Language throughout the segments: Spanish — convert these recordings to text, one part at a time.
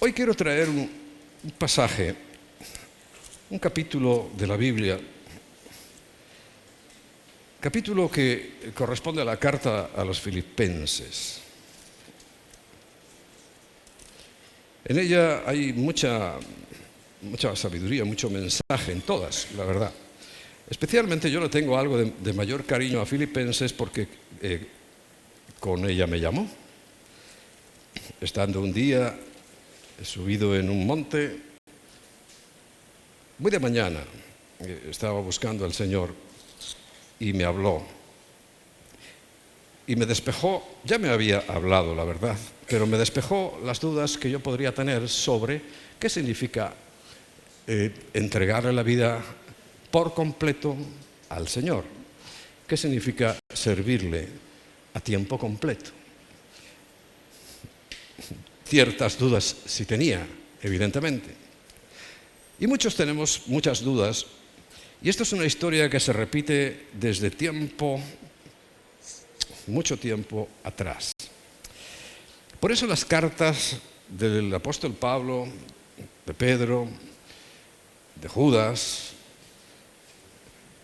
Hoy quiero traer un pasaje, un capítulo de la Biblia, capítulo que corresponde a la carta a los Filipenses. En ella hay mucha sabiduría, mucho mensaje en todas, la verdad. Especialmente yo le tengo algo de mayor cariño a Filipenses porque con ella me llamó. Estando un día subido en un monte, muy de mañana, estaba buscando al Señor y me habló. Y me despejó, ya me había hablado, la verdad, pero me despejó las dudas que yo podría tener sobre qué significa entregarle la vida por completo al Señor. ¿Qué significa servirle a tiempo completo? Ciertas dudas sí tenía, evidentemente. Y muchos tenemos muchas dudas, y esto es una historia que se repite desde mucho tiempo atrás. Por eso las cartas del apóstol Pablo, de Pedro, de Judas,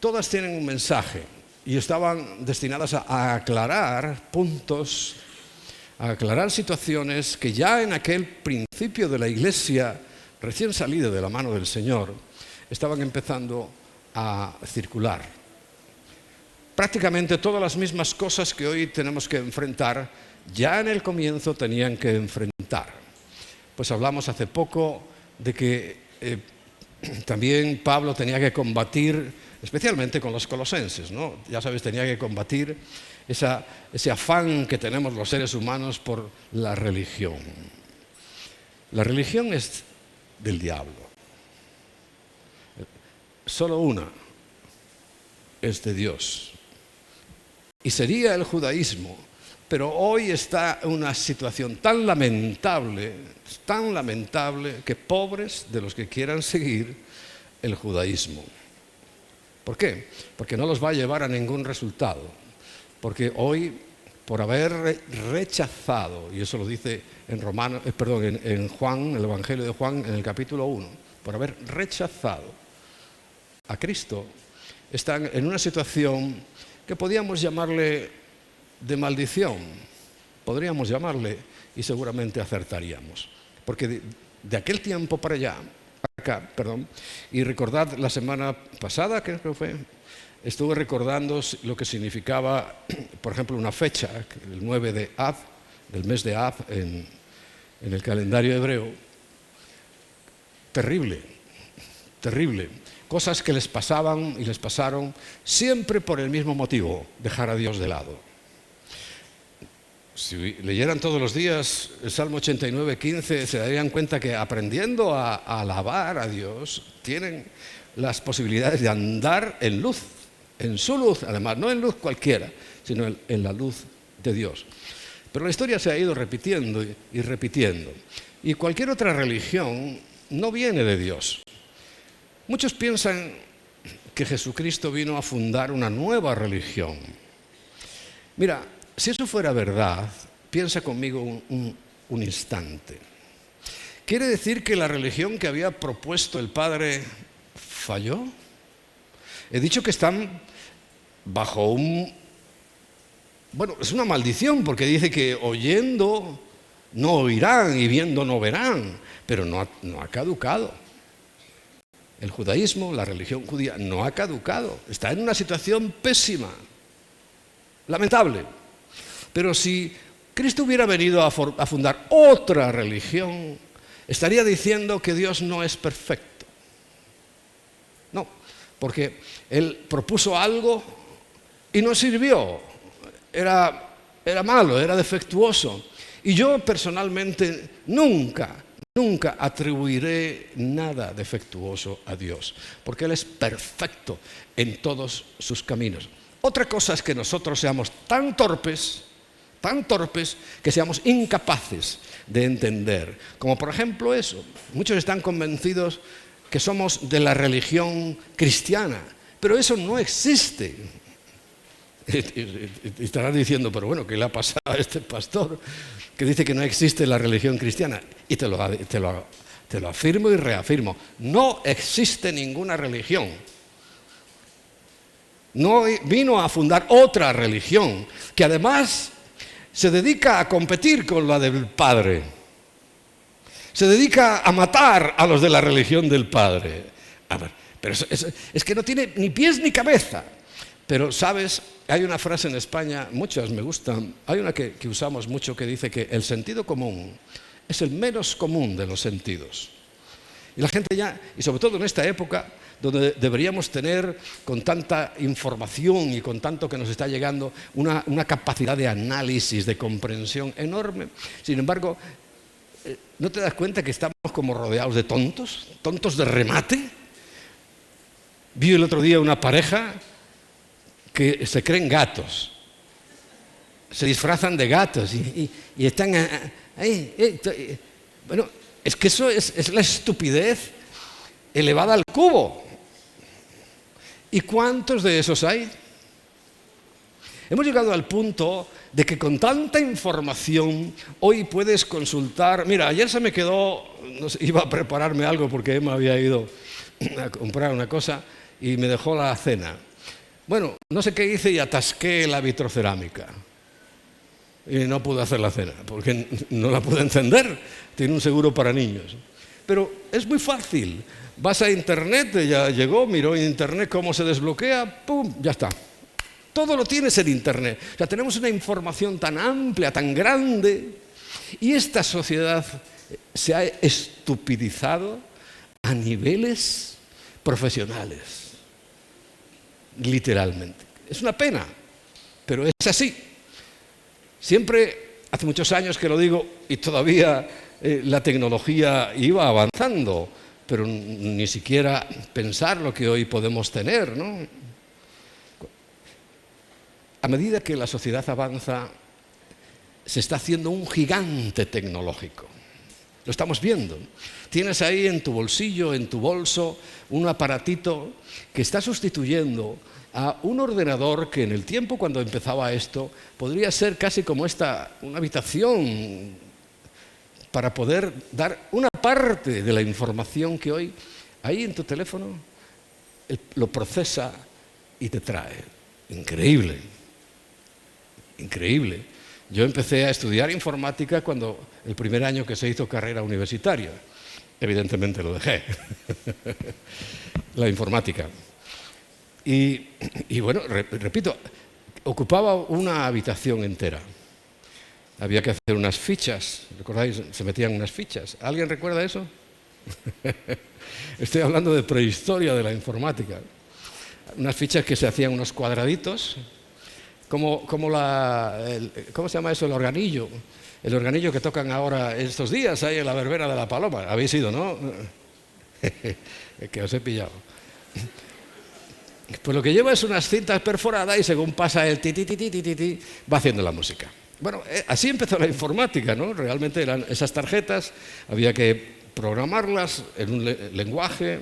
todas tienen un mensaje y estaban destinadas a aclarar puntos, a aclarar situaciones que ya en aquel principio de la iglesia, recién salida de la mano del Señor, estaban empezando a circular. Prácticamente todas las mismas cosas que hoy tenemos que enfrentar, ya en el comienzo tenían que enfrentar. Pues hablamos hace poco de que también Pablo tenía que combatir, especialmente con los colosenses, ¿no? Ya sabes, tenía que combatir ese afán que tenemos los seres humanos por la religión. La religión es del diablo. Solo una es de Dios. Y sería el judaísmo. Pero hoy está una situación tan lamentable, que pobres de los que quieran seguir el judaísmo. ¿Por qué? Porque no los va a llevar a ningún resultado. Porque hoy, por haber rechazado, y eso lo dice en Juan, el Evangelio de Juan, en el capítulo 1, por haber rechazado a Cristo, están en una situación que podríamos llamarle de maldición, podríamos llamarle, y seguramente acertaríamos. Porque de aquel tiempo para acá, y recordad la semana pasada, creo que fue, estuve recordando lo que significaba, por ejemplo, una fecha, el 9 de Av, del mes de Av, en el calendario hebreo. Terrible, terrible. Cosas que les pasaban y les pasaron siempre por el mismo motivo, dejar a Dios de lado. Si leyeran todos los días el Salmo 89, 15, se darían cuenta que aprendiendo a alabar a Dios, tienen las posibilidades de andar en luz, en su luz, además, no en luz cualquiera, sino en la luz de Dios. Pero la historia se ha ido repitiendo y repitiendo. Y cualquier otra religión no viene de Dios. Muchos piensan que Jesucristo vino a fundar una nueva religión. Mira, si eso fuera verdad, piensa conmigo un instante. ¿Quiere decir que la religión que había propuesto el Padre falló? He dicho que están bajo es una maldición, porque dice que oyendo no oirán y viendo no verán, pero no ha caducado. El judaísmo, la religión judía, no ha caducado, está en una situación pésima, lamentable. Pero si Cristo hubiera venido a fundar otra religión, estaría diciendo que Dios no es perfecto. No, porque Él propuso algo y no sirvió. Era malo, era defectuoso. Y yo personalmente nunca atribuiré nada defectuoso a Dios, porque Él es perfecto en todos sus caminos. Otra cosa es que nosotros seamos tan torpes, que seamos incapaces de entender. Como por ejemplo eso, muchos están convencidos que somos de la religión cristiana, pero eso no existe. Estarán diciendo, pero bueno, ¿qué le ha pasado a este pastor que dice que no existe la religión cristiana? Y te lo afirmo y reafirmo. No existe ninguna religión. No vino a fundar otra religión, que además se dedica a competir con la del Padre. Se dedica a matar a los de la religión del Padre. A ver, pero es que no tiene ni pies ni cabeza. Pero, ¿sabes? Hay una frase en España, muchas me gustan, hay una que usamos mucho que dice que el sentido común es el menos común de los sentidos. Y la gente ya, y sobre todo en esta época, donde deberíamos tener con tanta información y con tanto que nos está llegando una capacidad de análisis, de comprensión enorme. Sin embargo, ¿no te das cuenta que estamos como rodeados de tontos? ¿Tontos de remate? Vi el otro día una pareja que se creen gatos. Se disfrazan de gatos y están ahí. Bueno, es que eso es la estupidez elevada al cubo. ¿Y cuántos de esos hay? Hemos llegado al punto de que con tanta información hoy puedes consultar. Mira, ayer se me quedó, no sé, iba a prepararme algo porque Emma había ido a comprar una cosa y me dejó la cena. Bueno, no sé qué hice y atasqué la vitrocerámica. Y no pude hacer la cena porque no la pude encender. Tiene un seguro para niños. Pero es muy fácil. Vas a internet, ya llegó, miró en internet cómo se desbloquea, ¡pum!, ya está. Todo lo tienes en internet. O sea, tenemos una información tan amplia, tan grande, y esta sociedad se ha estupidizado a niveles profesionales, literalmente. Es una pena, pero es así. Siempre, hace muchos años que lo digo, y todavía la tecnología iba avanzando, pero ni siquiera pensar lo que hoy podemos tener, ¿no? A medida que la sociedad avanza, se está haciendo un gigante tecnológico. Lo estamos viendo. Tienes ahí en tu bolsillo, en tu bolso, un aparatito que está sustituyendo a un ordenador que en el tiempo cuando empezaba esto podría ser casi como una habitación para poder dar una parte de la información que hoy ahí en tu teléfono lo procesa y te trae. Increíble. Increíble. Yo empecé a estudiar informática cuando el primer año que se hizo carrera universitaria. Evidentemente lo dejé. La informática. Y bueno, repito, ocupaba una habitación entera. Había que hacer unas fichas, ¿recordáis? Se metían unas fichas. ¿Alguien recuerda eso? Estoy hablando de prehistoria de la informática. Unas fichas que se hacían unos cuadraditos, ¿cómo se llama eso? El organillo. El organillo que tocan ahora estos días ahí en la verbena de la Paloma. Habéis ido, ¿no? Que os he pillado. Pues lo que lleva es unas cintas perforadas y según pasa el ti, ti, ti, ti, ti, ti, ti, va haciendo la música. Bueno, así empezó la informática, ¿no? Realmente eran esas tarjetas, había que programarlas en un lenguaje.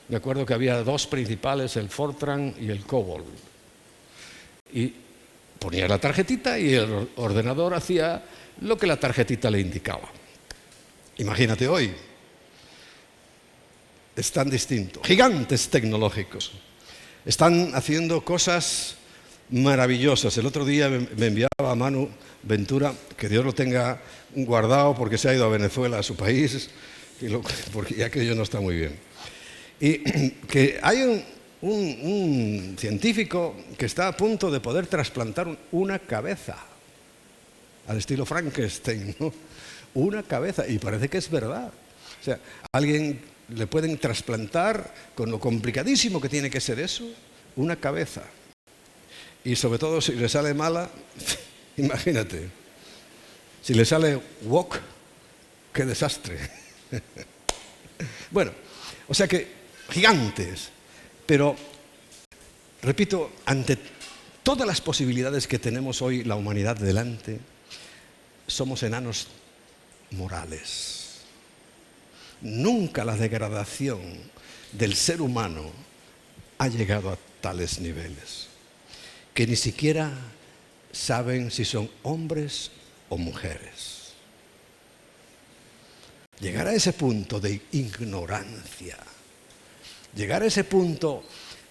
Me acuerdo que había dos principales, el Fortran y el COBOL. Y ponía la tarjetita y el ordenador hacía lo que la tarjetita le indicaba. Imagínate hoy, es tan distinto. Gigantes tecnológicos. Están haciendo cosas maravillosas. El otro día me enviaba a Manu Ventura, que Dios lo tenga guardado porque se ha ido a Venezuela, a su país, porque ya aquello no está muy bien. Y que hay un científico que está a punto de poder trasplantar una cabeza, al estilo Frankenstein, ¿no? Una cabeza, y parece que es verdad. O sea, a alguien le pueden trasplantar, con lo complicadísimo que tiene que ser eso, una cabeza. Y sobre todo si le sale mala, imagínate, si le sale wok, qué desastre. Bueno, o sea que gigantes, pero repito, ante todas las posibilidades que tenemos hoy la humanidad delante, somos enanos morales. Nunca la degradación del ser humano ha llegado a tales niveles, que ni siquiera saben si son hombres o mujeres. Llegar a ese punto de ignorancia, llegar a ese punto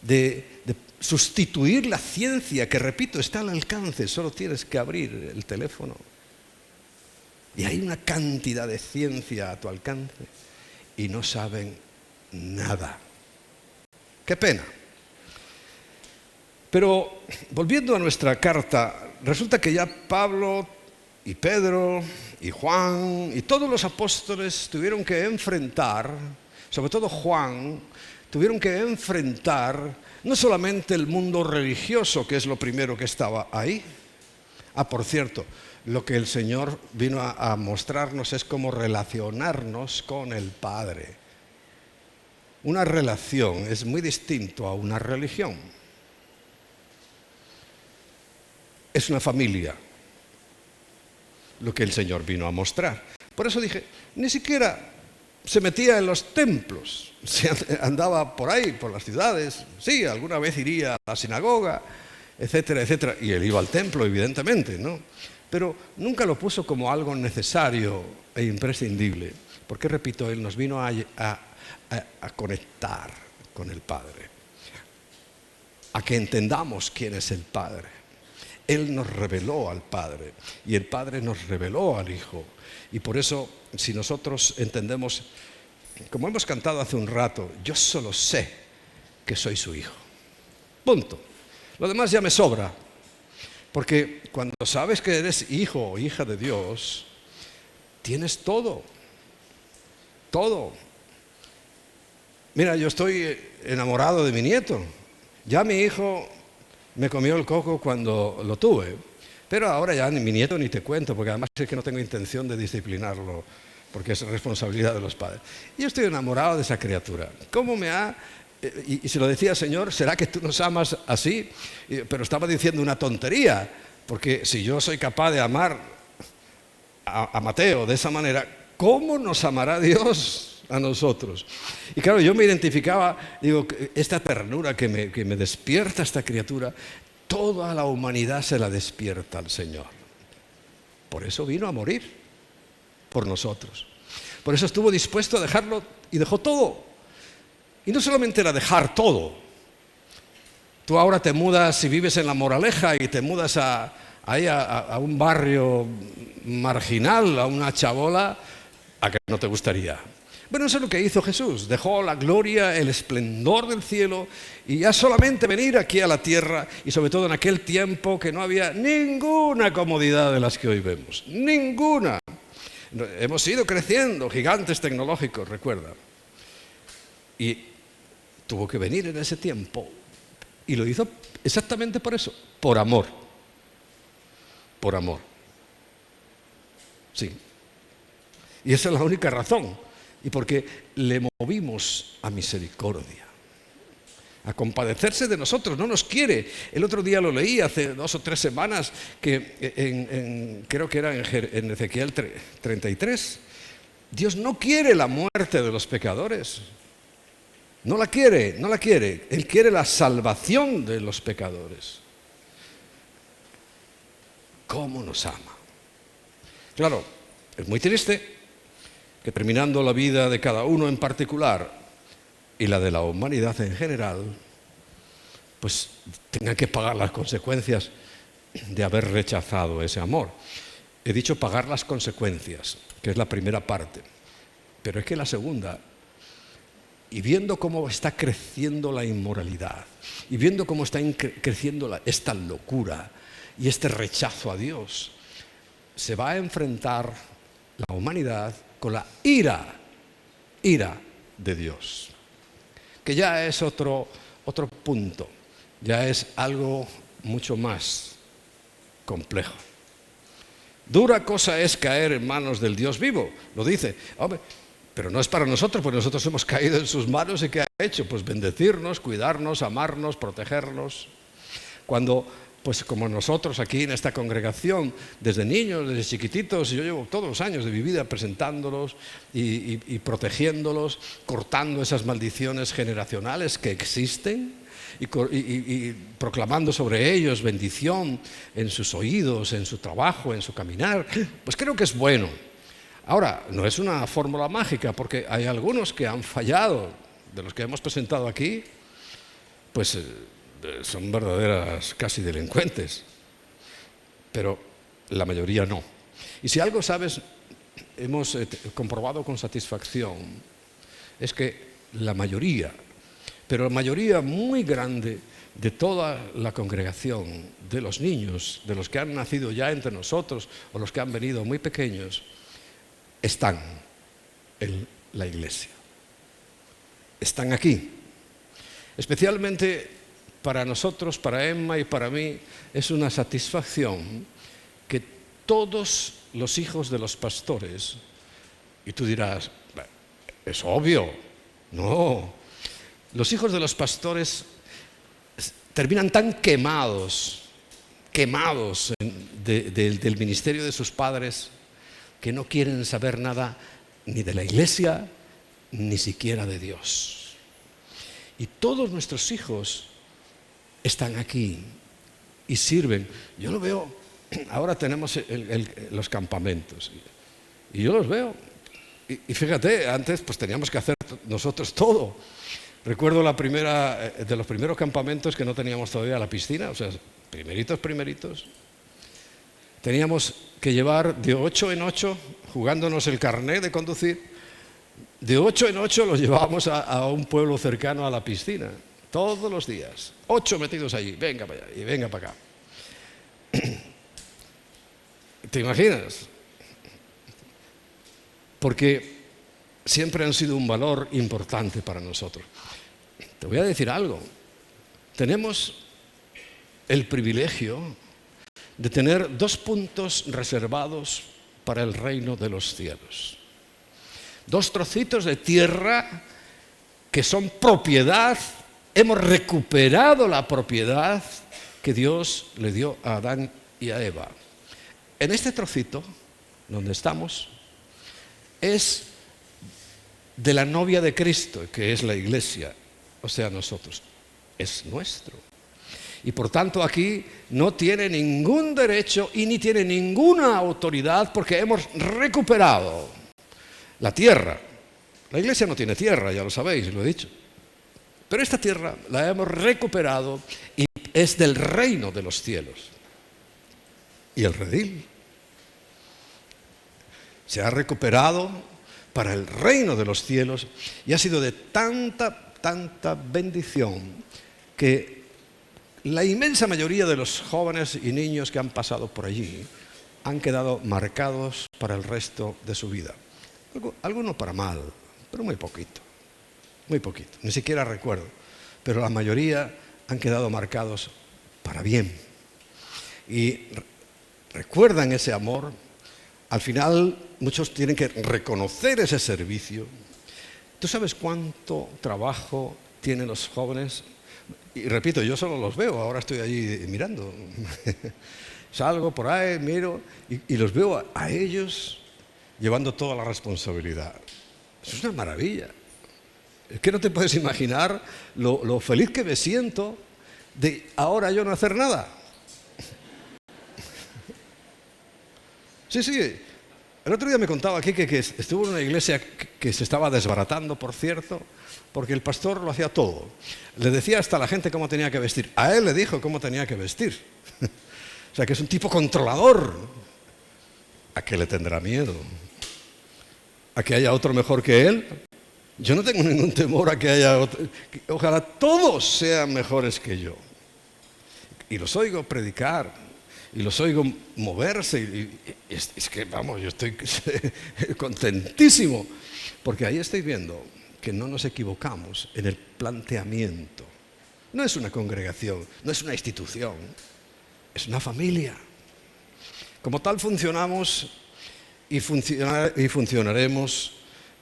de sustituir la ciencia, que repito, está al alcance, solo tienes que abrir el teléfono. Y hay una cantidad de ciencia a tu alcance y no saben nada. Qué pena. Pero volviendo a nuestra carta, resulta que ya Pablo y Pedro y Juan y todos los apóstoles tuvieron que enfrentar, sobre todo Juan, tuvieron que enfrentar no solamente el mundo religioso, que es lo primero que estaba ahí. Por cierto, lo que el Señor vino a mostrarnos es cómo relacionarnos con el Padre. Una relación es muy distinto a una religión. Es una familia lo que el Señor vino a mostrar. Por eso dije, ni siquiera se metía en los templos, se andaba por ahí, por las ciudades. Sí, alguna vez iría a la sinagoga, etcétera, etcétera. Y él iba al templo, evidentemente, ¿no? Pero nunca lo puso como algo necesario e imprescindible. Porque, repito, él nos vino a conectar con el Padre, a que entendamos quién es el Padre. Él nos reveló al Padre y el Padre nos reveló al Hijo. Y por eso, si nosotros entendemos, como hemos cantado hace un rato, yo solo sé que soy su Hijo. Punto. Lo demás ya me sobra. Porque cuando sabes que eres hijo o hija de Dios, tienes todo. Todo. Mira, yo estoy enamorado de mi nieto. Ya mi hijo me comió el coco cuando lo tuve. Pero ahora ya mi nieto ni te cuento, porque además es que no tengo intención de disciplinarlo, porque es responsabilidad de los padres. Y yo estoy enamorado de esa criatura. ¿Cómo me ha...? Y se lo decía, Señor, ¿será que tú nos amas así? Pero estaba diciendo una tontería, porque si yo soy capaz de amar a Mateo de esa manera, ¿cómo nos amará Dios a nosotros? Y claro, yo me identificaba, digo, esta ternura que me despierta esta criatura, toda la humanidad se la despierta al Señor. Por eso vino a morir por nosotros. Por eso estuvo dispuesto a dejarlo y dejó todo. Y no solamente era dejar todo. Tú ahora te mudas y vives en La Moraleja y te mudas a un barrio marginal, a una chabola, a que no te gustaría. Bueno, eso es lo que hizo Jesús. Dejó la gloria, el esplendor del cielo y ya solamente venir aquí a la tierra, y sobre todo en aquel tiempo que no había ninguna comodidad de las que hoy vemos. Ninguna. Hemos ido creciendo, gigantes tecnológicos, recuerda. Y tuvo que venir en ese tiempo y lo hizo exactamente por eso, por amor. Por amor. Sí. Y esa es la única razón. Y porque le movimos a misericordia, a compadecerse de nosotros, no nos quiere. El otro día lo leí hace 2 o 3 semanas, que creo que era en Ezequiel 33. Dios no quiere la muerte de los pecadores. No la quiere, no la quiere. Él quiere la salvación de los pecadores. ¿Cómo nos ama? Claro, es muy triste que terminando la vida de cada uno en particular y la de la humanidad en general, pues tengan que pagar las consecuencias de haber rechazado ese amor. He dicho pagar las consecuencias, que es la primera parte, pero es que la segunda, y viendo cómo está creciendo la inmoralidad, y viendo cómo está creciendo esta locura y este rechazo a Dios, se va a enfrentar la humanidad con la ira de Dios, que ya es otro punto, ya es algo mucho más complejo. Dura cosa es caer en manos del Dios vivo, lo dice. Hombre, pero no es para nosotros, porque nosotros hemos caído en sus manos. ¿Y qué ha hecho? Pues bendecirnos, cuidarnos, amarnos, protegernos. Cuando, pues como nosotros aquí en esta congregación, desde niños, desde chiquititos, yo llevo todos los años de mi vida presentándolos y protegiéndolos, cortando esas maldiciones generacionales que existen y proclamando sobre ellos bendición en sus oídos, en su trabajo, en su caminar, pues creo que es bueno. Ahora, no es una fórmula mágica, porque hay algunos que han fallado, de los que hemos presentado aquí, pues son verdaderas casi delincuentes, pero la mayoría no. Y si algo, sabes, hemos comprobado con satisfacción, es que la mayoría, pero la mayoría muy grande de toda la congregación, de los niños, de los que han nacido ya entre nosotros o los que han venido muy pequeños, están en la iglesia. Están aquí. Especialmente para nosotros, para Emma y para mí, es una satisfacción que todos los hijos de los pastores, y tú dirás, es obvio, no, los hijos de los pastores terminan tan quemados del ministerio de sus padres, que no quieren saber nada ni de la iglesia, ni siquiera de Dios. Y todos nuestros hijos están aquí y sirven. Yo lo veo, ahora tenemos los campamentos, y yo los veo. Y fíjate, antes pues teníamos que hacer nosotros todo. Recuerdo de los primeros campamentos que no teníamos todavía la piscina, o sea, primeritos. Teníamos que llevar de 8 en 8, jugándonos el carné de conducir, de 8 en 8 los llevábamos a un pueblo cercano a la piscina, todos los días. 8 metidos allí, venga para allá y venga para acá. ¿Te imaginas? Porque siempre han sido un valor importante para nosotros. Te voy a decir algo. Tenemos el privilegio de tener 2 puntos reservados para el reino de los cielos. 2 trocitos de tierra que son propiedad. Hemos recuperado la propiedad que Dios le dio a Adán y a Eva. En este trocito, donde estamos, es de la novia de Cristo, que es la iglesia, o sea, nosotros. Es nuestro. Y por tanto aquí no tiene ningún derecho y ni tiene ninguna autoridad, porque hemos recuperado la tierra. La iglesia no tiene tierra, ya lo sabéis, lo he dicho. Pero esta tierra la hemos recuperado y es del reino de los cielos. Y el redil se ha recuperado para el reino de los cielos y ha sido de tanta bendición que la inmensa mayoría de los jóvenes y niños que han pasado por allí han quedado marcados para el resto de su vida. Algunos para mal, pero muy poquito, ni siquiera recuerdo. Pero la mayoría han quedado marcados para bien. Y recuerdan ese amor. Al final, muchos tienen que reconocer ese servicio. ¿Tú sabes cuánto trabajo tienen los jóvenes? Y repito, yo solo los veo, ahora estoy allí mirando. Salgo por ahí, miro y los veo a ellos llevando toda la responsabilidad. Eso es una maravilla. Es que no te puedes imaginar lo feliz que me siento de ahora yo no hacer nada. Sí. El otro día me contaba aquí que estuvo en una iglesia que se estaba desbaratando, por cierto, porque el pastor lo hacía todo. Le decía hasta a la gente cómo tenía que vestir. A él le dijo cómo tenía que vestir. O sea, que es un tipo controlador. ¿A qué le tendrá miedo? ¿A que haya otro mejor que él? Yo no tengo ningún temor a que haya otro. Ojalá todos sean mejores que yo. Y los oigo predicar. Y los oigo moverse, y es que, vamos, yo estoy contentísimo, porque ahí estoy viendo que no nos equivocamos en el planteamiento. No es una congregación, no es una institución, es una familia. Como tal funcionamos y funcionaremos,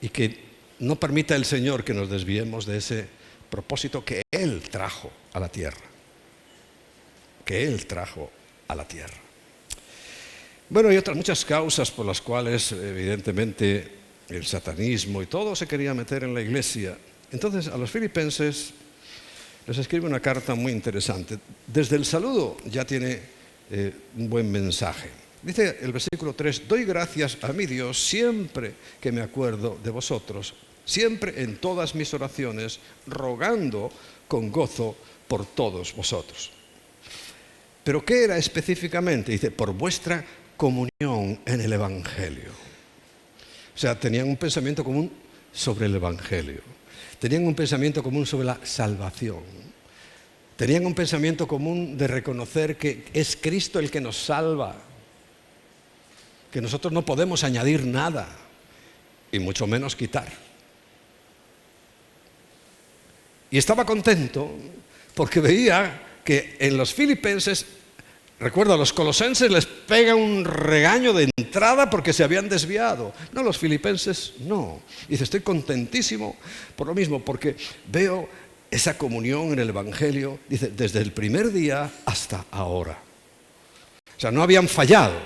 y que no permita el Señor que nos desviemos de ese propósito que Él trajo a la tierra. Que Él trajo a la tierra. Bueno, hay otras muchas causas por las cuales evidentemente el satanismo y todo se quería meter en la iglesia. Entonces a los filipenses les escribe una carta muy interesante. Desde el saludo ya tiene un buen mensaje. Dice el versículo 3, doy gracias a mi Dios siempre que me acuerdo de vosotros, siempre en todas mis oraciones, rogando con gozo por todos vosotros. ¿Pero qué era específicamente? Dice, por vuestra comunión en el Evangelio. O sea, tenían un pensamiento común sobre el Evangelio. Tenían un pensamiento común sobre la salvación. Tenían un pensamiento común de reconocer que es Cristo el que nos salva, que nosotros no podemos añadir nada, y mucho menos quitar. Y estaba contento porque veía que en los filipenses, recuerda, a los colosenses les pega un regaño de entrada porque se habían desviado. No, los filipenses no. Dice, estoy contentísimo por lo mismo, porque veo esa comunión en el Evangelio, dice, desde el primer día hasta ahora. O sea, no habían fallado.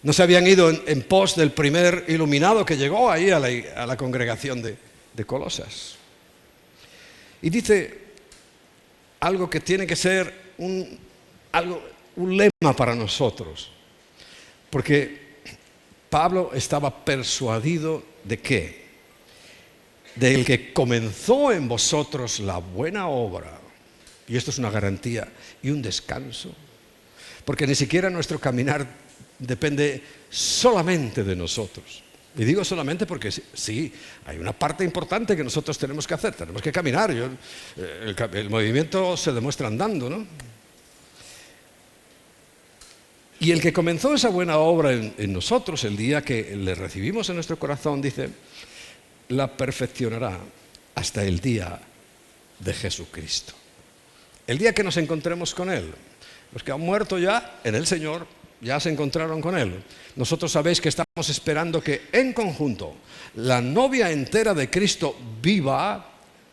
No se habían ido en pos del primer iluminado que llegó ahí a la congregación de Colosas. Y dice algo que tiene que ser un lema para nosotros. Porque Pablo estaba persuadido de ¿qué? Del que comenzó en vosotros la buena obra. Y esto es una garantía y un descanso. Porque ni siquiera nuestro caminar depende solamente de nosotros. Y digo solamente porque sí, hay una parte importante que nosotros tenemos que hacer. Tenemos que caminar. El movimiento se demuestra andando, ¿no? Y el que comenzó esa buena obra en nosotros, el día que le recibimos en nuestro corazón, dice, la perfeccionará hasta el día de Jesucristo. El día que nos encontremos con Él. Los que han muerto ya en el Señor, ya se encontraron con Él. Nosotros sabéis que estamos esperando que en conjunto la novia entera de Cristo viva,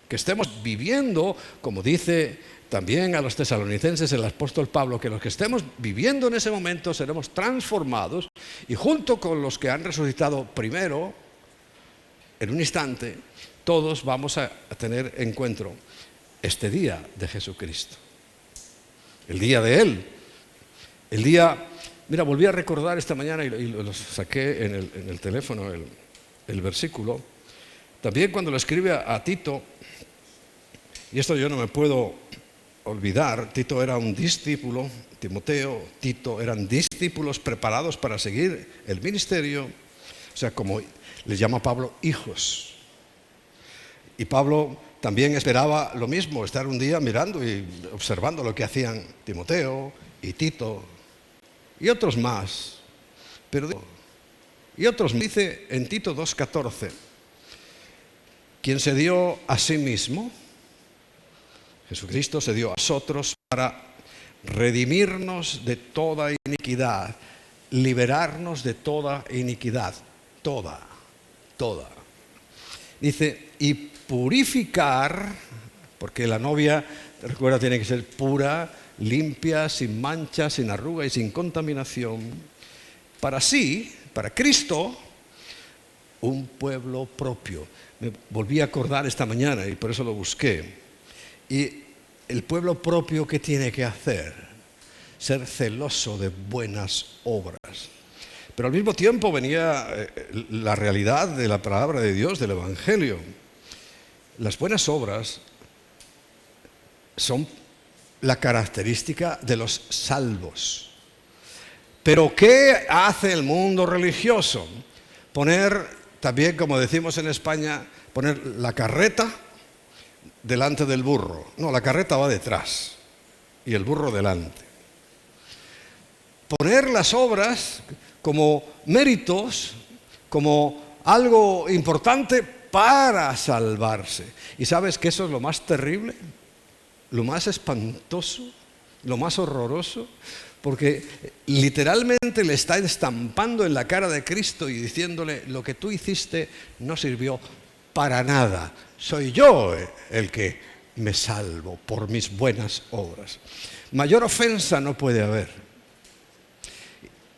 que estemos viviendo, como dice también a los tesalonicenses el apóstol Pablo, que los que estemos viviendo en ese momento seremos transformados y junto con los que han resucitado primero, en un instante, todos vamos a tener encuentro este día de Jesucristo. El día de Él. El día... Mira, volví a recordar esta mañana y lo saqué en el teléfono, el versículo. También cuando lo escribe a Tito, y esto yo no me puedo olvidar, Tito era un discípulo, Timoteo, Tito eran discípulos preparados para seguir el ministerio, o sea, como les llama Pablo, hijos. Y Pablo también esperaba lo mismo, estar un día mirando y observando lo que hacían Timoteo y Tito, y otros más, dice en Tito 2:14, quien se dio a sí mismo, Jesucristo se dio a nosotros para redimirnos de toda iniquidad, liberarnos de toda iniquidad, toda. Dice, y purificar, porque la novia, recuerda, tiene que ser pura, limpia, sin mancha, sin arruga y sin contaminación, para Cristo, un pueblo propio. Me volví a acordar esta mañana y por eso lo busqué. Y el pueblo propio, ¿qué tiene que hacer? Ser celoso de buenas obras. Pero al mismo tiempo venía la realidad de la palabra de Dios, del Evangelio. Las buenas obras son la característica de los salvos. Pero ¿qué hace el mundo religioso? Poner, también como decimos en España, poner la carreta delante del burro. No, la carreta va detrás y el burro delante. Poner las obras como méritos, como algo importante para salvarse. ¿Y sabes que eso es lo más terrible? Lo más espantoso, lo más horroroso, porque literalmente le está estampando en la cara de Cristo y diciéndole, lo que tú hiciste no sirvió para nada. Soy yo el que me salvo por mis buenas obras. Mayor ofensa no puede haber.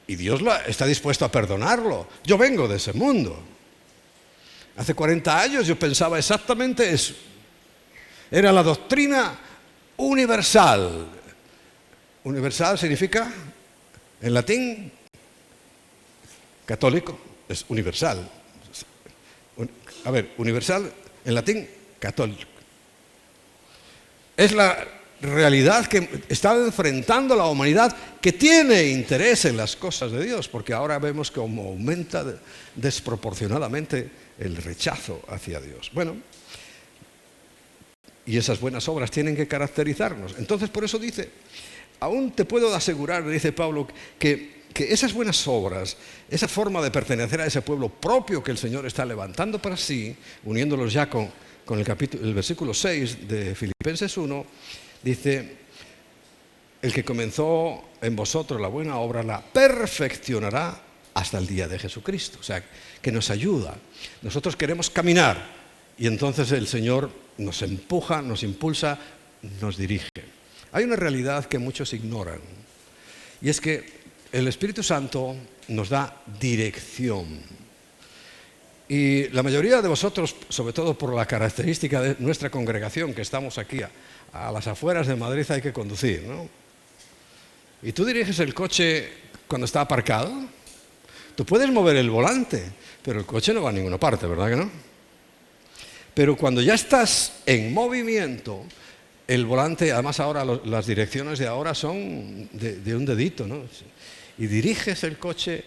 Y Dios está dispuesto a perdonarlo. Yo vengo de ese mundo. Hace 40 años yo pensaba exactamente eso. Era la doctrina universal. Universal significa, en latín, Católico es universal. A ver, universal en latín, católico. Es la realidad que está enfrentando la humanidad, que tiene interés en las cosas de Dios, porque ahora vemos cómo aumenta desproporcionadamente el rechazo hacia Dios. Bueno, y esas buenas obras tienen que caracterizarnos. Entonces, por eso dice, aún te puedo asegurar, dice Pablo, que esas buenas obras, esa forma de pertenecer a ese pueblo propio que el Señor está levantando para sí, uniéndolos ya con el versículo 6 de Filipenses 1, dice, el que comenzó en vosotros la buena obra la perfeccionará hasta el día de Jesucristo. O sea, que nos ayuda. Nosotros queremos caminar y entonces el Señor nos empuja, nos impulsa, nos dirige. Hay una realidad que muchos ignoran, y es que el Espíritu Santo nos da dirección. Y la mayoría de vosotros, sobre todo por la característica de nuestra congregación, que estamos aquí a las afueras de Madrid, hay que conducir, ¿no? Y tú diriges el coche cuando está aparcado. Tú puedes mover el volante, pero el coche no va a ninguna parte, ¿verdad que no? Pero cuando ya estás en movimiento, el volante, además ahora las direcciones de ahora son de un dedito, ¿no? Y diriges el coche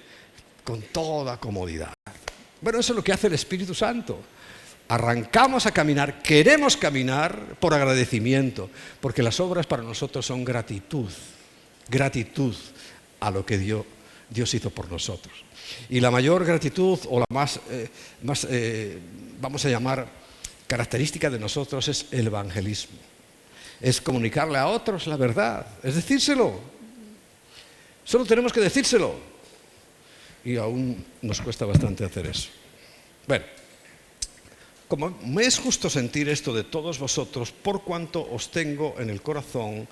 con toda comodidad. Bueno, eso es lo que hace el Espíritu Santo. Arrancamos a caminar, queremos caminar por agradecimiento, porque las obras para nosotros son gratitud a lo que Dios hizo por nosotros. Y la mayor gratitud, o la más vamos a llamar, característica de nosotros es el evangelismo. Es comunicarle a otros la verdad, es decírselo. Solo tenemos que decírselo. Y aún nos cuesta bastante hacer eso. Bueno, como me es justo sentir esto de todos vosotros, por cuanto os tengo en el corazón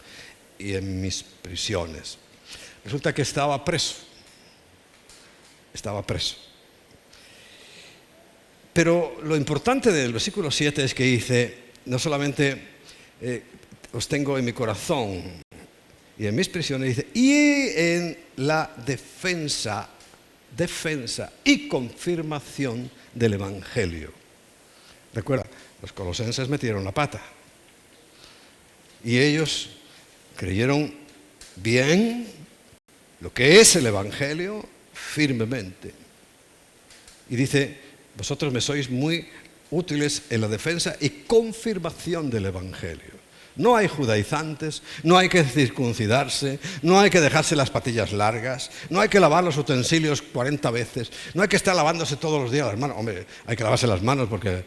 y en mis prisiones. Resulta que estaba preso. Pero lo importante del versículo 7 es que dice, no solamente os tengo en mi corazón y en mis prisiones, dice, y en la defensa y confirmación del Evangelio. Recuerda, los colosenses metieron la pata y ellos creyeron bien lo que es el Evangelio firmemente. Y dice, vosotros me sois muy útiles en la defensa y confirmación del Evangelio. No hay judaizantes, no hay que circuncidarse, no hay que dejarse las patillas largas, no hay que lavar los utensilios 40 veces, no hay que estar lavándose todos los días las manos. Hombre, hay que lavarse las manos porque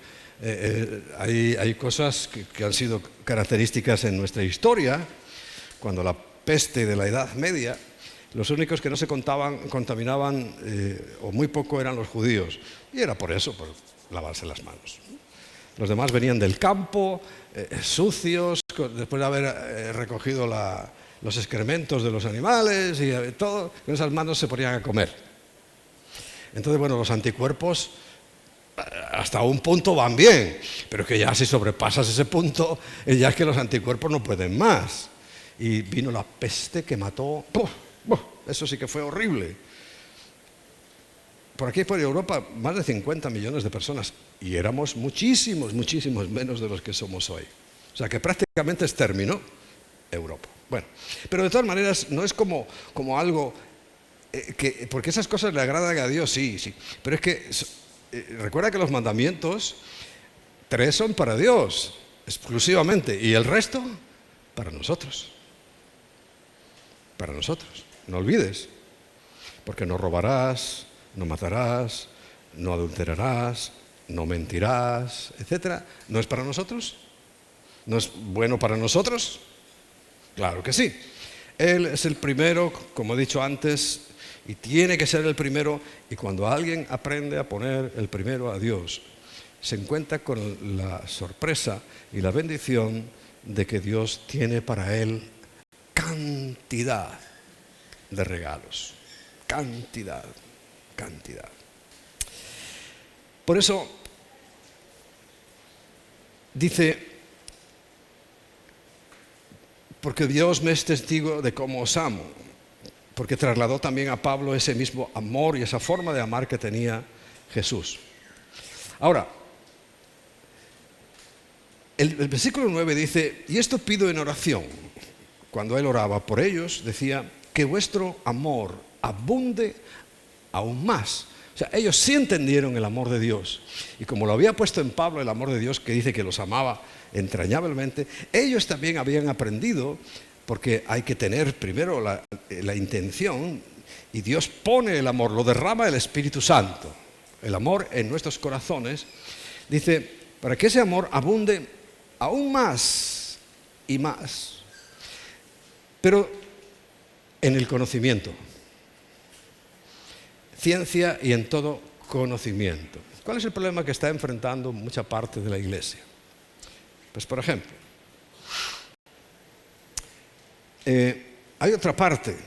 hay cosas que han sido características en nuestra historia. Cuando la peste de la Edad Media, los únicos que no se contaminaban o muy poco eran los judíos. Y era por eso, por lavarse las manos. Los demás venían del campo, sucios, después de haber recogido los excrementos de los animales y todo, con esas manos se ponían a comer. Entonces, bueno, los anticuerpos hasta un punto van bien, pero que ya si sobrepasas ese punto, ya es que los anticuerpos no pueden más. Y vino la peste que mató, eso sí que fue horrible. Por aquí, por Europa, más de 50 millones de personas. Y éramos muchísimos menos de los que somos hoy. O sea que prácticamente exterminó Europa. Bueno, pero de todas maneras no es como algo porque esas cosas le agradan a Dios, sí. Pero es que recuerda que los mandamientos, 3 son para Dios, exclusivamente. Y el resto, para nosotros. Para nosotros. No olvides. Porque no robarás, no matarás, no adulterarás, no mentirás, etc. ¿No es para nosotros? ¿No es bueno para nosotros? Claro que sí. Él es el primero, como he dicho antes, y tiene que ser el primero. Y cuando alguien aprende a poner el primero a Dios, se encuentra con la sorpresa y la bendición de que Dios tiene para él cantidad de regalos. Cantidad. Por eso dice, porque Dios me es testigo de cómo os amo. porque trasladó también a Pablo ese mismo amor y esa forma de amar que tenía Jesús. Ahora, el versículo 9 dice, y esto pido en oración. Cuando él oraba por ellos, decía, que vuestro amor abunde aún más. O sea, ellos sí entendieron el amor de Dios. Y como lo había puesto en Pablo el amor de Dios, que dice que los amaba entrañablemente, ellos también habían aprendido, porque hay que tener primero la intención, y Dios pone el amor, lo derrama el Espíritu Santo, el amor en nuestros corazones. Dice, para que ese amor abunde aún más y más, pero en el conocimiento, ciencia y en todo conocimiento. ¿Cuál es el problema que está enfrentando mucha parte de la iglesia? Pues por ejemplo, hay otra parte,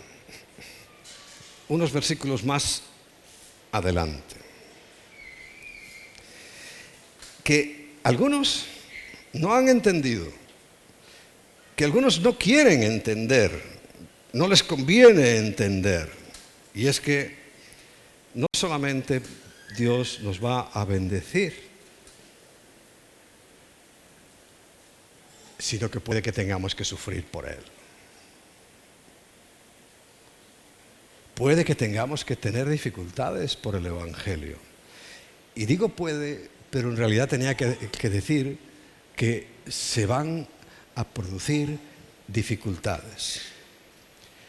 unos versículos más adelante, que algunos no han entendido, que algunos no quieren entender, no les conviene entender, y es que no solamente Dios nos va a bendecir, sino que puede que tengamos que sufrir por Él. Puede que tengamos que tener dificultades por el Evangelio. Y digo puede, pero en realidad tenía que decir que se van a producir dificultades.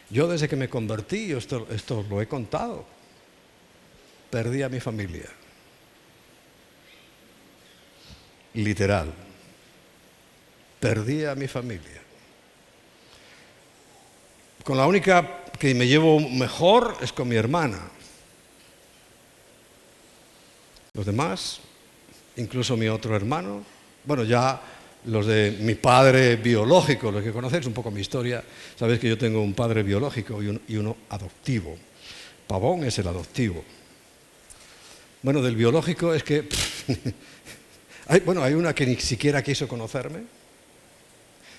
Yo desde que me convertí, esto lo he contado, perdí a mi familia. Literal. Perdí a mi familia. Con la única que me llevo mejor es con mi hermana. Los demás, incluso mi otro hermano, bueno, ya los de mi padre biológico, los que conocéis un poco mi historia, sabéis que yo tengo un padre biológico y uno adoptivo. Pavón es el adoptivo. Bueno, del biológico es que hay una que ni siquiera quiso conocerme.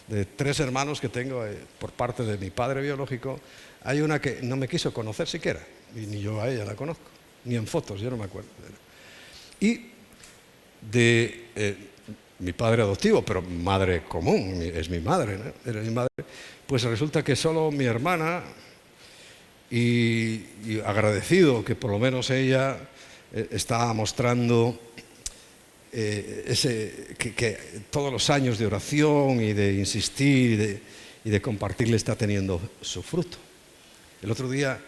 De 3 hermanos que tengo por parte de mi padre biológico, hay una que no me quiso conocer siquiera, y ni yo a ella la conozco, ni en fotos, yo no me acuerdo. Y de mi padre adoptivo, pero madre común, es mi madre, ¿no? Era mi madre, pues resulta que solo mi hermana, y agradecido que por lo menos ella está mostrando que todos los años de oración y de insistir y de compartir le está teniendo su fruto. El otro día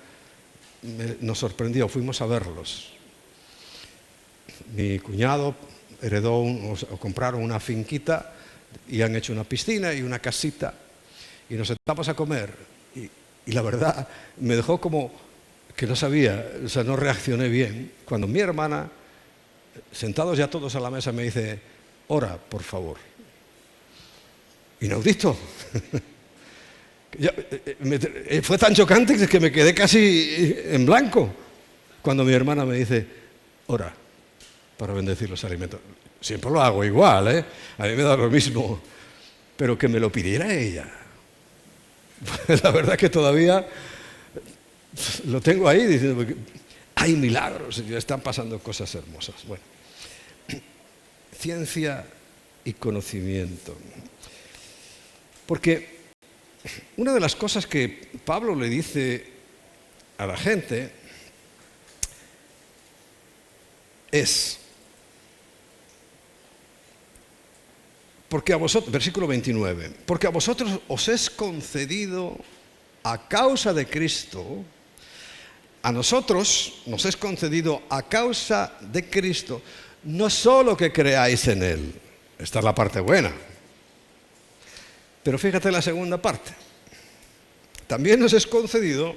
nos sorprendió, fuimos a verlos. Mi cuñado heredó o compraron una finquita y han hecho una piscina y una casita y nos sentamos a comer y la verdad me dejó como que no sabía, o sea, no reaccioné bien cuando mi hermana, sentados ya todos a la mesa, me dice, ora, por favor. Inaudito. Fue tan chocante que me quedé casi en blanco cuando mi hermana me dice, ora, para bendecir los alimentos. Siempre lo hago igual, ¿eh? A mí me da lo mismo. Pero que me lo pidiera ella. La verdad que todavía lo tengo ahí diciendo, hay milagros, están pasando cosas hermosas. Bueno, ciencia y conocimiento. Porque una de las cosas que Pablo le dice a la gente es, porque a vosotros, versículo 29, porque a vosotros os es concedido a causa de Cristo. A nosotros nos es concedido a causa de Cristo, no solo que creáis en Él, esta es la parte buena, pero fíjate la segunda parte, también nos es concedido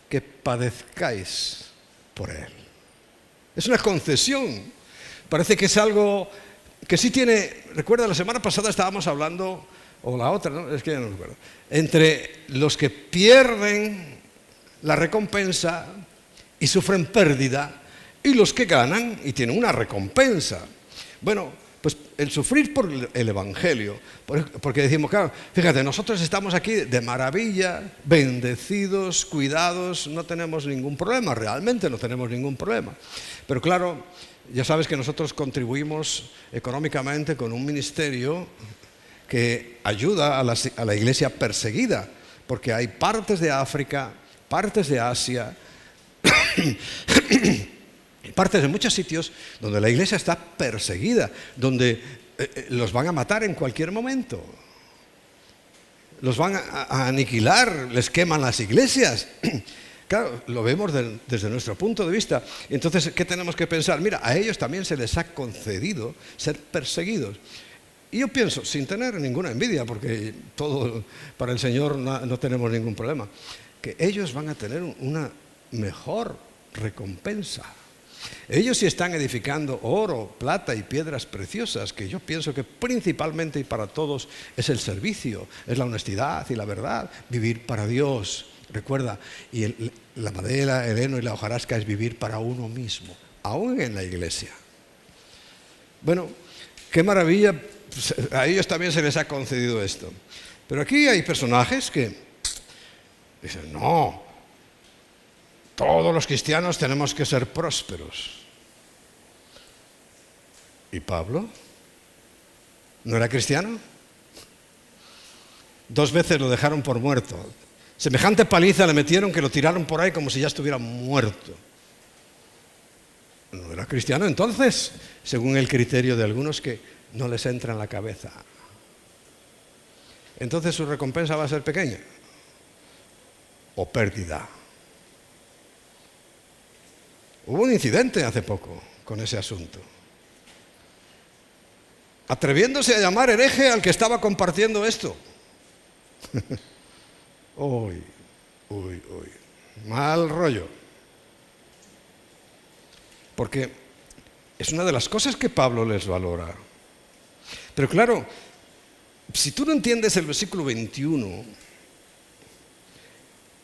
que padezcáis por Él. Es una concesión, parece que es algo que sí tiene, recuerda la semana pasada estábamos hablando, o la otra, ¿no? Es que ya no recuerdo, entre los que pierden la recompensa y sufren pérdida, y los que ganan y tienen una recompensa. Bueno, Pues el sufrir por el Evangelio, porque decimos, claro, fíjate, nosotros estamos aquí de maravilla, bendecidos, cuidados, no tenemos ningún problema, realmente no tenemos ningún problema. Pero claro, ya sabes que nosotros contribuimos económicamente con un ministerio que ayuda a la iglesia perseguida, porque hay partes de África, partes de Asia, partes de muchos sitios donde la iglesia está perseguida, donde los van a matar en cualquier momento, los van a aniquilar, les queman las iglesias. Claro, lo vemos desde nuestro punto de vista. Entonces, ¿qué tenemos que pensar? Mira, a ellos también se les ha concedido ser perseguidos. Y yo pienso, sin tener ninguna envidia, porque todo para el Señor no tenemos ningún problema, que ellos van a tener una mejor recompensa. Ellos sí están edificando oro, plata y piedras preciosas, que yo pienso que principalmente y para todos es el servicio, es la honestidad y la verdad, vivir para Dios. Recuerda, y la madera, el heno y la hojarasca es vivir para uno mismo, aún en la iglesia. Bueno, qué maravilla, pues a ellos también se les ha concedido esto. Pero aquí hay personajes que dicen, no, todos los cristianos tenemos que ser prósperos. ¿Y Pablo? ¿No era cristiano? 2 veces lo dejaron por muerto. Semejante paliza le metieron que lo tiraron por ahí como si ya estuviera muerto. ¿No era cristiano entonces? Según el criterio de algunos que no les entra en la cabeza. Entonces su recompensa va a ser pequeña o pérdida. Hubo un incidente hace poco con ese asunto, atreviéndose a llamar hereje al que estaba compartiendo esto. Uy, mal rollo. Porque es una de las cosas que Pablo les valora. Pero claro, si tú no entiendes el versículo 21,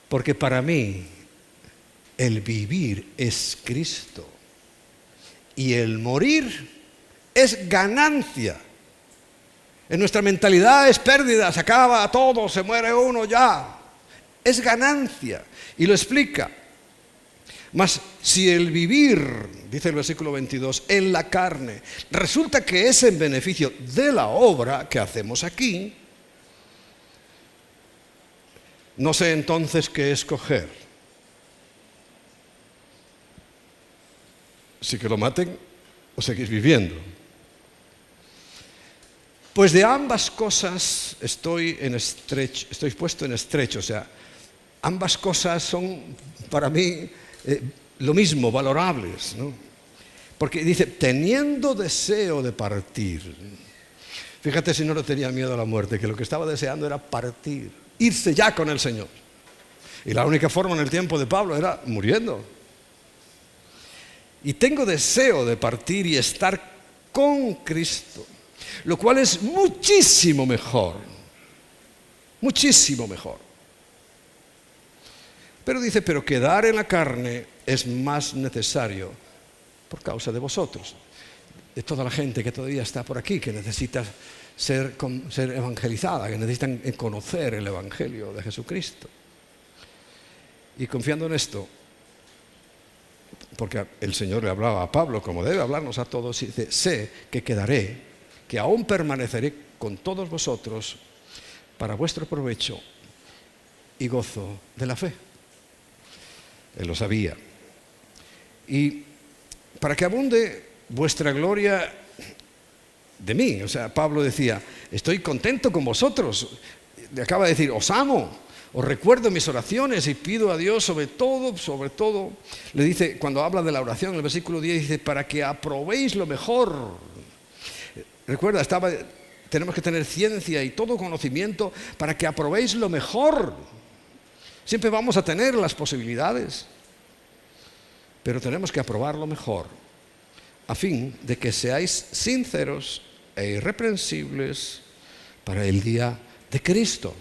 porque para mí el vivir es Cristo y el morir es ganancia. En nuestra mentalidad es pérdida, se acaba todo, se muere uno ya. Es ganancia. Y lo explica. Mas si el vivir, dice el versículo 22, en la carne, resulta que es en beneficio de la obra que hacemos aquí, no sé entonces qué escoger. Si que lo maten o seguís viviendo. Pues de ambas cosas estoy puesto en estrecho, o sea, ambas cosas son para mí lo mismo, valorables, ¿no? Porque dice, teniendo deseo de partir. Fíjate si no le tenía miedo a la muerte, que lo que estaba deseando era partir, irse ya con el Señor. Y la única forma en el tiempo de Pablo era muriendo. Y tengo deseo de partir y estar con Cristo, lo cual es muchísimo mejor, muchísimo mejor. Pero dice, pero quedar en la carne es más necesario por causa de vosotros, de toda la gente que todavía está por aquí, que necesita ser evangelizada, que necesitan conocer el Evangelio de Jesucristo. Y confiando en esto, porque el Señor le hablaba a Pablo, como debe hablarnos a todos, y dice, sé que quedaré, que aún permaneceré con todos vosotros para vuestro provecho y gozo de la fe. Él lo sabía. Y para que abunde vuestra gloria de mí, o sea, Pablo decía, estoy contento con vosotros, le acaba de decir, os amo, os recuerdo mis oraciones y pido a Dios sobre todo, le dice, cuando habla de la oración, en el versículo 10 dice, para que aprobéis lo mejor. Recuerda, tenemos que tener ciencia y todo conocimiento para que aprobéis lo mejor. Siempre vamos a tener las posibilidades, pero tenemos que aprobar lo mejor, a fin de que seáis sinceros e irreprensibles para el día de Cristo.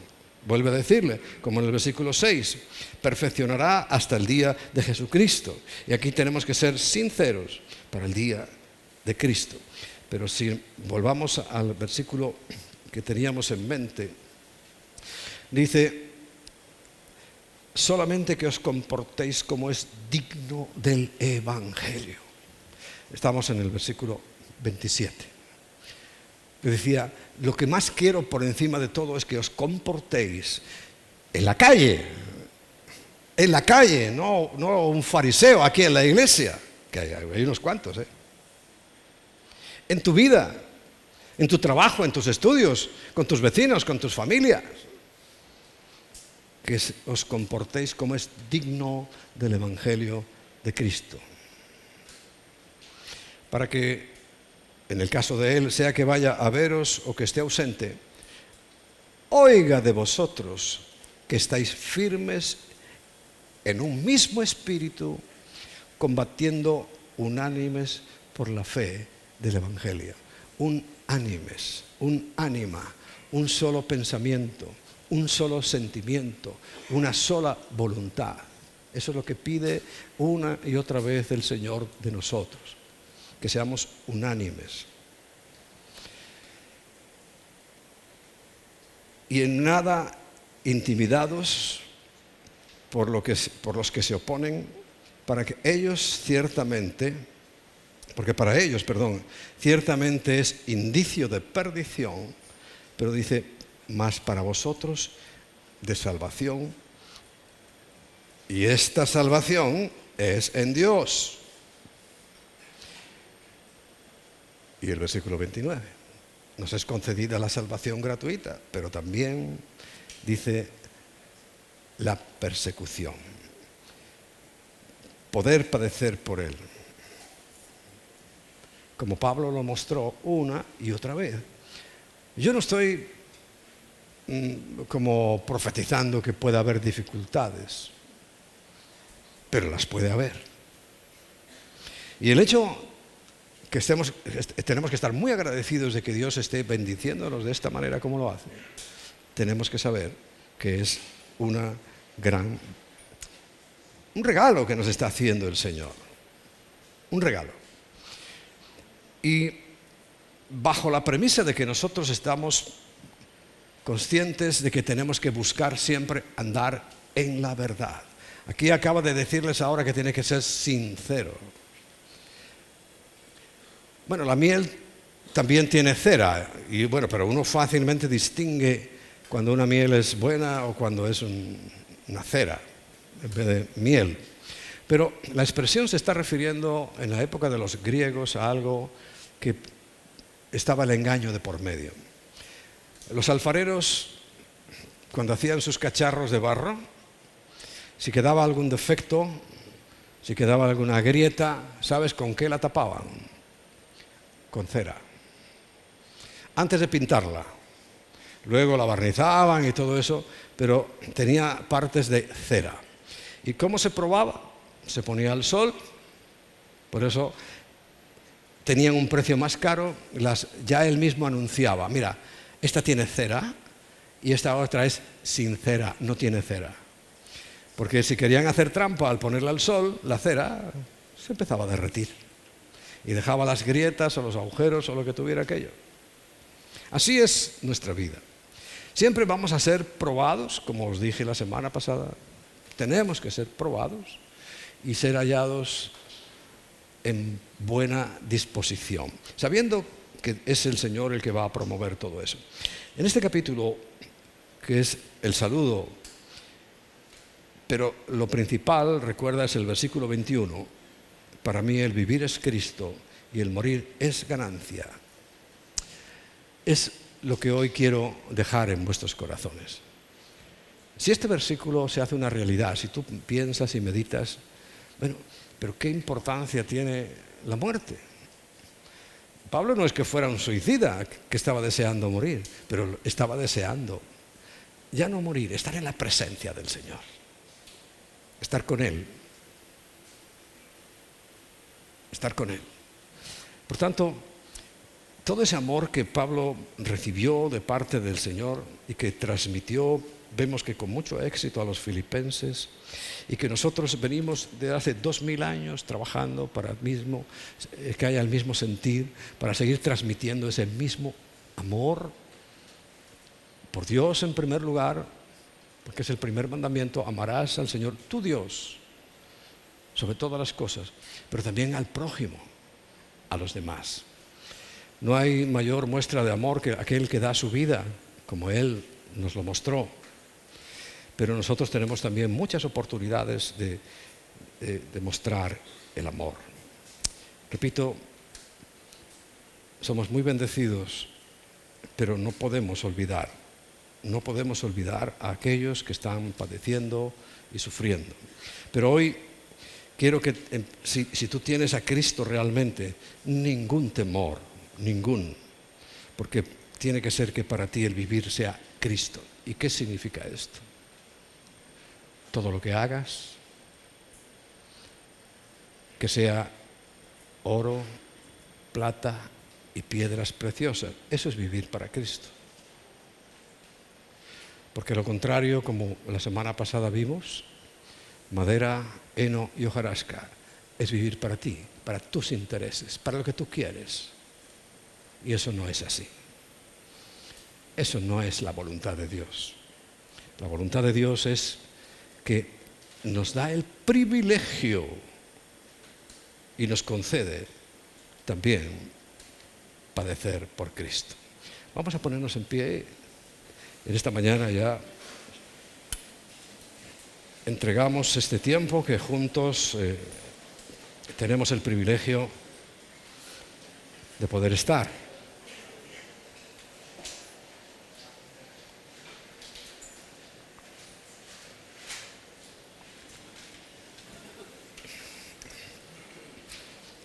Vuelve a decirle, como en el versículo 6, perfeccionará hasta el día de Jesucristo. Y aquí tenemos que ser sinceros para el día de Cristo. Pero si volvamos al versículo que teníamos en mente, dice: solamente que os comportéis como es digno del Evangelio. Estamos en el versículo 27. Yo decía, lo que más quiero por encima de todo es que os comportéis en la calle, no un fariseo aquí en la iglesia, que hay unos cuantos, en tu vida, en tu trabajo, en tus estudios, con tus vecinos, con tus familias. Que os comportéis como es digno del Evangelio de Cristo. Para que, en el caso de Él, sea que vaya a veros o que esté ausente, oiga de vosotros que estáis firmes en un mismo espíritu, combatiendo unánimes por la fe del Evangelio. Unánimes, un ánima, un solo pensamiento, un solo sentimiento, una sola voluntad. Eso es lo que pide una y otra vez el Señor de nosotros, que seamos unánimes. Y en nada intimidados por los que se oponen, para que ellos ciertamente, porque para ellos, ciertamente es indicio de perdición, pero dice, más para vosotros de salvación, y esta salvación es en Dios. Y el versículo 29, nos es concedida la salvación gratuita, pero también dice la persecución, poder padecer por Él, como Pablo lo mostró una y otra vez. Yo no estoy como profetizando que pueda haber dificultades, pero las puede haber. Y el hecho que tenemos que estar muy agradecidos de que Dios esté bendiciéndonos de esta manera como lo hace. Tenemos que saber que es un regalo que nos está haciendo el Señor. Un regalo. Y bajo la premisa de que nosotros estamos conscientes de que tenemos que buscar siempre andar en la verdad. Aquí acaba de decirles ahora que tiene que ser sincero. Bueno, la miel también tiene cera, pero uno fácilmente distingue cuando una miel es buena o cuando es una cera en vez de miel. Pero la expresión se está refiriendo en la época de los griegos a algo que estaba el engaño de por medio. Los alfareros, cuando hacían sus cacharros de barro, si quedaba algún defecto, si quedaba alguna grieta, ¿sabes con qué la tapaban? Con cera. Antes de pintarla. Luego la barnizaban y todo eso, pero tenía partes de cera. ¿Y cómo se probaba? Se ponía al sol, por eso tenían un precio más caro, ya él mismo anunciaba, mira, esta tiene cera y esta otra es sin cera, no tiene cera. Porque si querían hacer trampa al ponerla al sol, la cera se empezaba a derretir y dejaba las grietas o los agujeros o lo que tuviera aquello. Así es nuestra vida. Siempre vamos a ser probados, como os dije la semana pasada. Tenemos que ser probados y ser hallados en buena disposición, sabiendo que es el Señor el que va a promover todo eso. En este capítulo, que es el saludo, pero lo principal, recuerda, es el versículo 21. Para mí el vivir es Cristo y el morir es ganancia. Es lo que hoy quiero dejar en vuestros corazones. Si este versículo se hace una realidad, si tú piensas y meditas, bueno, pero ¿qué importancia tiene la muerte? Pablo no es que fuera un suicida que estaba deseando morir, pero estaba deseando ya no morir, estar en la presencia del Señor, estar con Él. Estar con Él. Por tanto, todo ese amor que Pablo recibió de parte del Señor y que transmitió vemos que con mucho éxito a los filipenses, y que nosotros venimos de hace 2000 años trabajando para que haya el mismo sentir, para seguir transmitiendo ese mismo amor por Dios en primer lugar, porque es el primer mandamiento: amarás al Señor tu Dios sobre todas las cosas, pero también al prójimo, a los demás. No hay mayor muestra de amor que aquel que da su vida, como Él nos lo mostró. Pero nosotros tenemos también muchas oportunidades de mostrar el amor. Repito, somos muy bendecidos, pero no podemos olvidar a aquellos que están padeciendo y sufriendo. Pero hoy quiero que, si tú tienes a Cristo realmente, ningún temor, porque tiene que ser que para ti el vivir sea Cristo. ¿Y qué significa esto? Todo lo que hagas, que sea oro, plata y piedras preciosas, eso es vivir para Cristo. Porque lo contrario, como la semana pasada vimos, madera, heno y hojarasca, es vivir para ti, para tus intereses, para lo que tú quieres. Y eso no es así. Eso no es la voluntad de Dios. La voluntad de Dios es que nos da el privilegio y nos concede también padecer por Cristo. Vamos a ponernos en pie. En esta mañana ya entregamos este tiempo que juntos tenemos el privilegio de poder estar.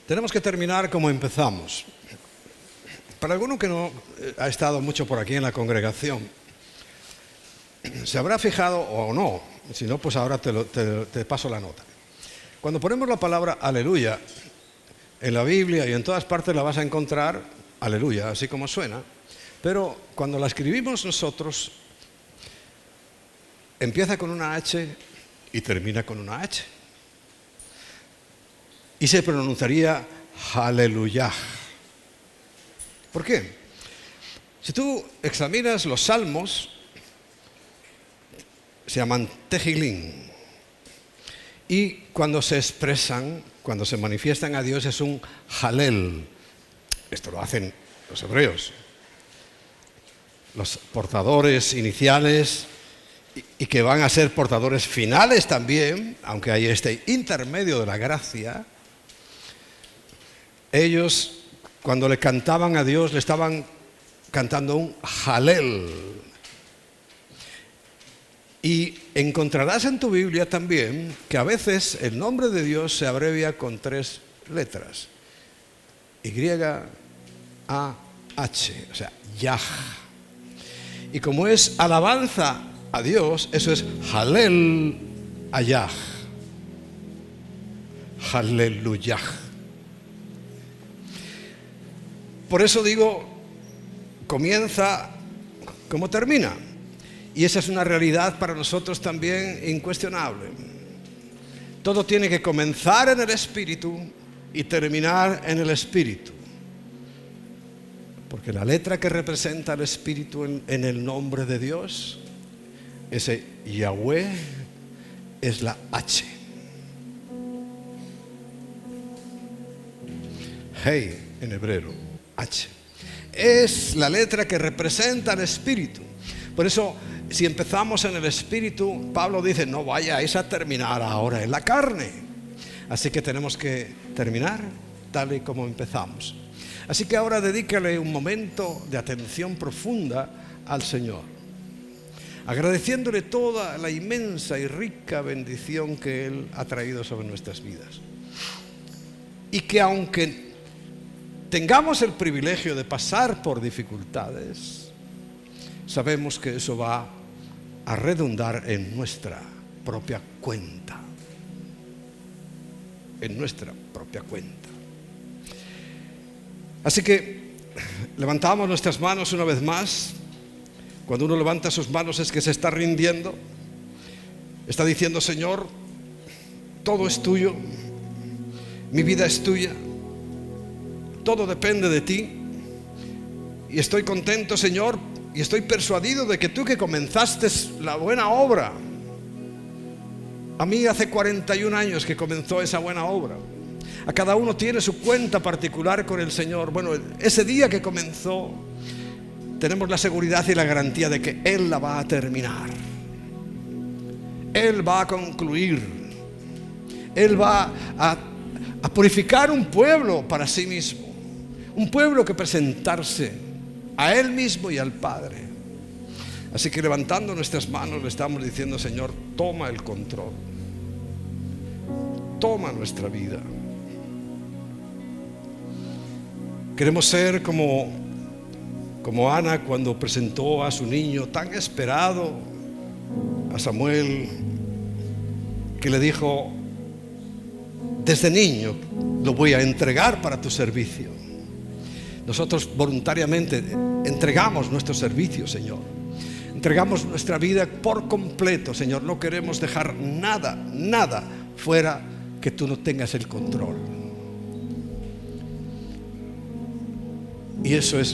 Tenemos que terminar como empezamos. Para alguno que no ha estado mucho por aquí en la congregación, se habrá fijado o no, si no, pues ahora te paso la nota. Cuando ponemos la palabra aleluya en la Biblia y en todas partes la vas a encontrar aleluya, así como suena, pero cuando la escribimos nosotros, empieza con una H y termina con una H. Y se pronunciaría aleluya. ¿Por qué? Si tú examinas los salmos, se llaman Tehilín. Y cuando se expresan, cuando se manifiestan a Dios, es un Halel. Esto lo hacen los hebreos. Los portadores iniciales y que van a ser portadores finales también, aunque hay este intermedio de la gracia. Ellos, cuando le cantaban a Dios, le estaban cantando un Halel. Y encontrarás en tu Biblia también que a veces el nombre de Dios se abrevia con 3 letras. Y-A-H, o sea, Yah. Y como es alabanza a Dios, eso es Halel a Yah. Haleluyah. Por eso digo, comienza como termina. Y esa es una realidad para nosotros también incuestionable. Todo tiene que comenzar en el Espíritu y terminar en el Espíritu. Porque la letra que representa el Espíritu en el nombre de Dios, ese Yahweh, es la H. Hey, en hebreo, H. Es la letra que representa el Espíritu. Por eso, si empezamos en el Espíritu, Pablo dice, no vayáis a terminar ahora en la carne. Así que tenemos que terminar tal y como empezamos. Así que ahora dedícale un momento de atención profunda al Señor, agradeciéndole toda la inmensa y rica bendición que Él ha traído sobre nuestras vidas. Y que aunque tengamos el privilegio de pasar por dificultades, sabemos que eso va a redundar en nuestra propia cuenta. En nuestra propia cuenta. Así que levantamos nuestras manos una vez más Cuando uno levanta sus manos es que se está rindiendo. Está diciendo: Señor, todo es tuyo, mi vida es tuya, todo depende de ti. Y estoy contento, Señor, y estoy persuadido de que tú, que comenzaste la buena obra, a mí hace 41 años que comenzó esa buena obra. A cada uno tiene su cuenta particular con el Señor. Bueno, ese día que comenzó, tenemos la seguridad y la garantía de que Él la va a terminar. Él va a concluir. Él va a purificar un pueblo para sí mismo. Un pueblo que presentarse a Él mismo y al Padre. Así que levantando nuestras manos le estamos diciendo: Señor, toma el control. Toma nuestra vida. Queremos ser como Ana cuando presentó a su niño tan esperado, a Samuel, que le dijo: desde niño lo voy a entregar para tu servicio. Nosotros voluntariamente entregamos nuestro servicio, Señor. Entregamos nuestra vida por completo, Señor. No queremos dejar nada fuera que tú no tengas el control. Y eso es